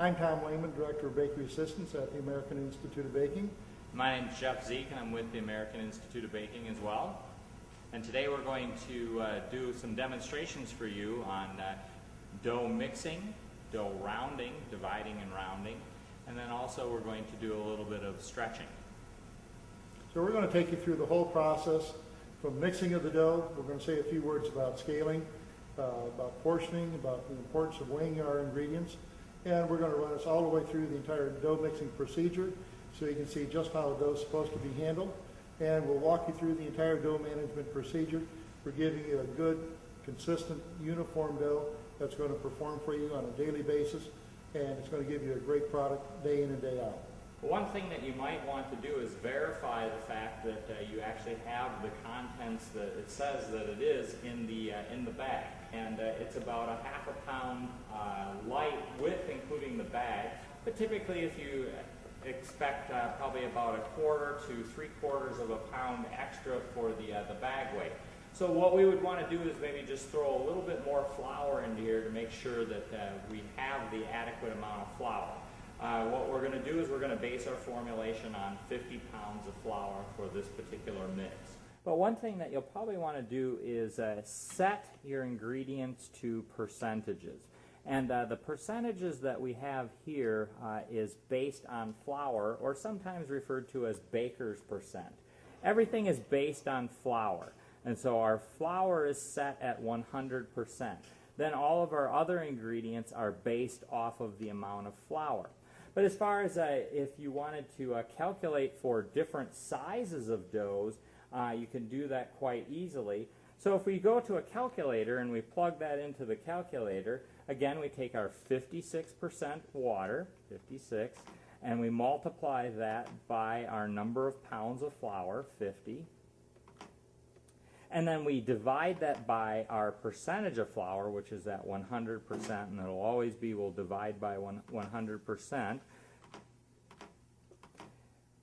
I'm Tom Lemann, Director of Bakery Assistance at the American Institute of Baking. My name is Jeff Zeke, and I'm with the American Institute of Baking as well. And today we're going to do some demonstrations for you on dough mixing, dough rounding, dividing and rounding, and then also we're going to do a little bit of stretching. So we're going to take you through the whole process from mixing of the dough. We're going to say a few words about scaling, about portioning, about the importance of weighing our ingredients, and we're going to run us all the way through the entire dough mixing procedure so you can see just how the dough is supposed to be handled. And we'll walk you through the entire dough management procedure. We're giving you a good, consistent, uniform dough that's going to perform for you on a daily basis, and it's going to give you a great product day in and day out. One thing that you might want to do is verify the fact that you actually have the contents that it says that it is in the bag. And it's about a half a pound light with including the bag. But typically if you expect probably about a quarter to 3/4 of a pound extra for the bag weight. So what we would want to do is maybe just throw a little bit more flour into here to make sure that we have the adequate amount of flour. What we're going to do is we're going to base our formulation on 50 pounds of flour for this particular mix. But one thing that you'll probably want to do is set your ingredients to percentages. And the percentages that we have here is based on flour, or sometimes referred to as baker's percent. Everything is based on flour. And so our flour is set at 100%. Then all of our other ingredients are based off of the amount of flour. But as far as if you wanted to calculate for different sizes of doughs, you can do that quite easily. So if we go to a calculator and we plug that into the calculator, again we take our 56% water, 56, and we multiply that by our number of pounds of flour, 50. And then we divide that by our percentage of flour, which is at 100%, and it'll always be, we'll divide by 100%.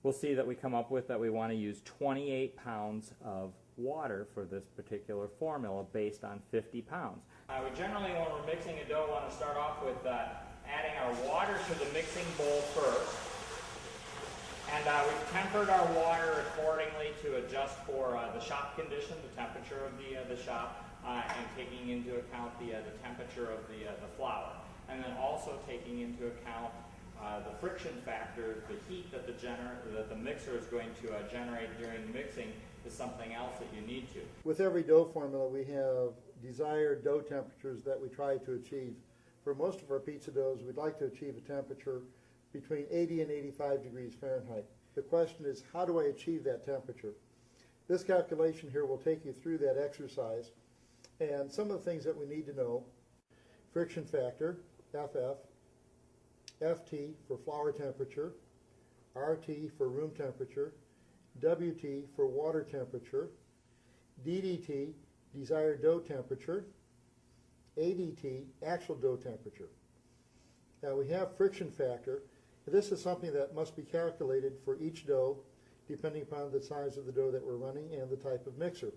We'll see that we come up with that we want to use 28 pounds of water for this particular formula based on 50 pounds. We generally, when we're mixing a dough, want to start off with adding our water to the mixing bowl first. And we've tempered our water accordingly to adjust for the shop condition, the temperature of the shop, and taking into account the temperature of the flour. And then also taking into account the friction factor, the heat that the mixer is going to generate during mixing is something else that you need to. With every dough formula, we have desired dough temperatures that we try to achieve. For most of our pizza doughs, we'd like to achieve a temperature between 80 and 85 degrees Fahrenheit. The question is, how do I achieve that temperature? This calculation here will take you through that exercise, and some of the things that we need to know: friction factor, FF, FT for flour temperature, RT for room temperature, WT for water temperature, DDT, desired dough temperature, ADT, actual dough temperature. Now we have friction factor. This is something that must be calculated for each dough depending upon the size of the dough that we're running and the type of mixer.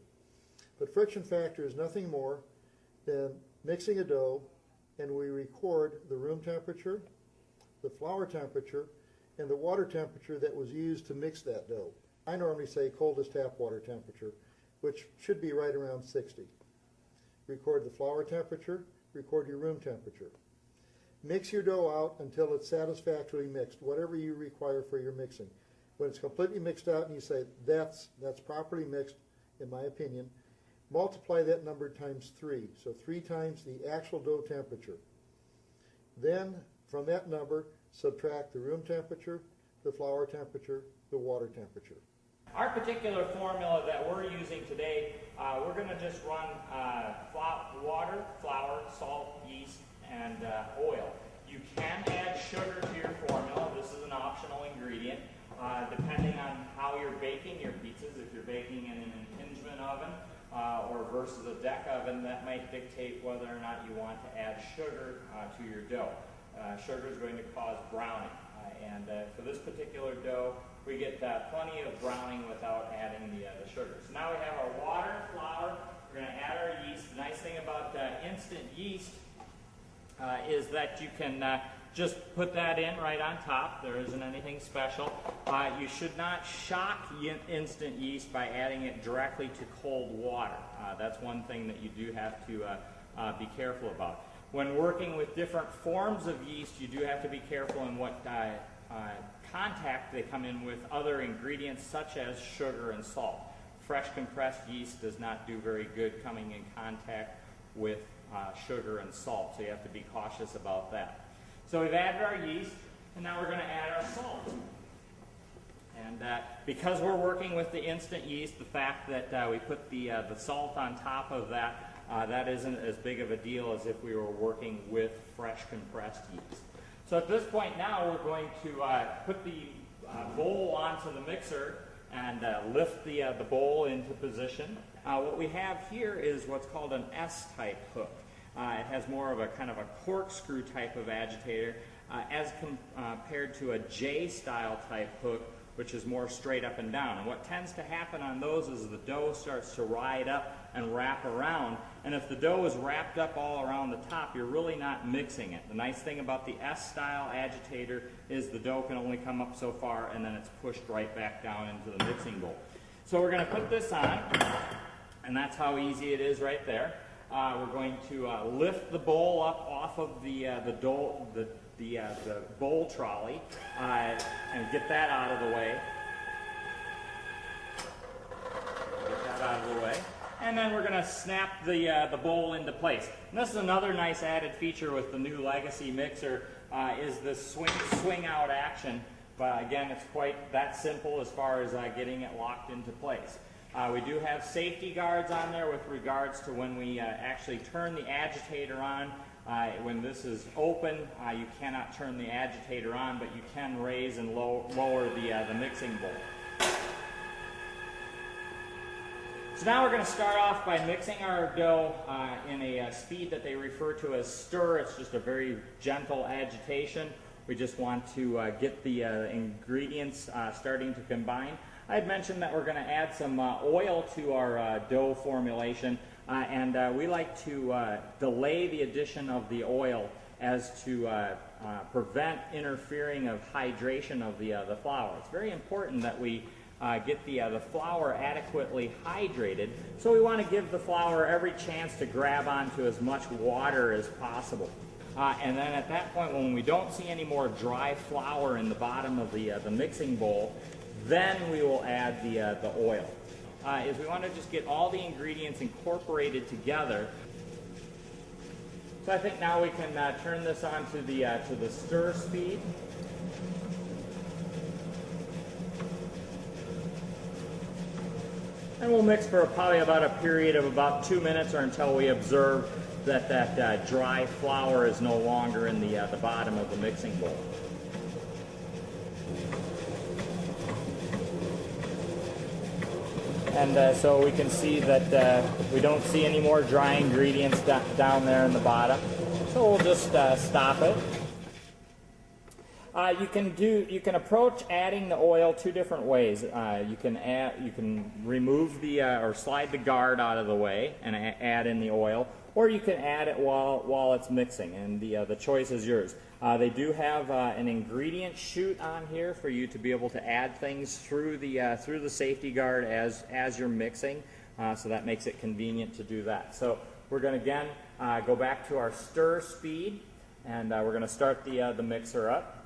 But friction factor is nothing more than mixing a dough, and we record the room temperature, the flour temperature, and the water temperature that was used to mix that dough. I normally say coldest tap water temperature, which should be right around 60. Record the flour temperature, record your room temperature. Mix your dough out until it's satisfactorily mixed, whatever you require for your mixing. When it's completely mixed out and you say, that's properly mixed, in my opinion, multiply that number times 3. So 3 times the actual dough temperature. Then, from that number, subtract the room temperature, the flour temperature, the water temperature. Our particular formula that we're using today, we're going to just run water, flour, salt, yeast, and oil. You can add sugar to your formula. This is an optional ingredient. Depending on how you're baking your pizzas, if you're baking in an impingement oven or versus a deck oven, that might dictate whether or not you want to add sugar to your dough. Sugar is going to cause browning. And for this particular dough, we get plenty of browning without adding the sugar. So now we have our water, flour, we're going to add our yeast. The nice thing about instant yeast is that you can just put that in right on top. There isn't anything special. You should not shock instant yeast by adding it directly to cold water. That's one thing that you do have to be careful about. When working with different forms of yeast, you do have to be careful in what contact they come in with other ingredients such as sugar and salt. Fresh compressed yeast does not do very good coming in contact with sugar and salt, so you have to be cautious about that. So we've added our yeast, and now we're going to add our salt. And because we're working with the instant yeast, the fact that we put the salt on top of that, that isn't as big of a deal as if we were working with fresh compressed yeast. So at this point now, we're going to put the bowl onto the mixer and lift the bowl into position. What we have here is what's called an S-type hook. It has more of a kind of a corkscrew type of agitator as compared to a J-style type hook, which is more straight up and down. And what tends to happen on those is the dough starts to ride up and wrap around. And if the dough is wrapped up all around the top, you're really not mixing it. The nice thing about the S-style agitator is the dough can only come up so far, and then it's pushed right back down into the mixing bowl. So we're going to put this on, and that's how easy it is right there. We're going to lift the bowl up off of the bowl trolley and get that out of the way. Get that out of the way. And then we're going to snap the bowl into place. And this is another nice added feature with the new Legacy mixer is this swing out action. But again, it's quite that simple as far as getting it locked into place. We do have safety guards on there with regards to when we actually turn the agitator on. When this is open, you cannot turn the agitator on, but you can raise and lower the mixing bowl. So now we're going to start off by mixing our dough in a speed that they refer to as stir. It's just a very gentle agitation. We just want to get the ingredients starting to combine. I had mentioned that we're going to add some oil to our dough formulation, and we like to delay the addition of the oil as to prevent interfering of hydration of the flour. It's very important that we get the flour adequately hydrated, so we want to give the flour every chance to grab onto as much water as possible. And then at that point, when we don't see any more dry flour in the bottom of the mixing bowl, then we will add the oil. Is we want to just get all the ingredients incorporated together. So I think now we can turn this on to the stir speed. And we'll mix for probably about a period of about 2 minutes or until we observe that dry flour is no longer in the bottom of the mixing bowl. And so we can see that we don't see any more dry ingredients down there in the bottom. So we'll just stop it. You can approach adding the oil two different ways. You can remove or slide the guard out of the way and add in the oil, or you can add it while it's mixing, and the choice is yours. They do have an ingredient chute on here for you to be able to add things through the safety guard as you're mixing, so that makes it convenient to do that. So we're going to again go back to our stir speed, and we're going to start the mixer up.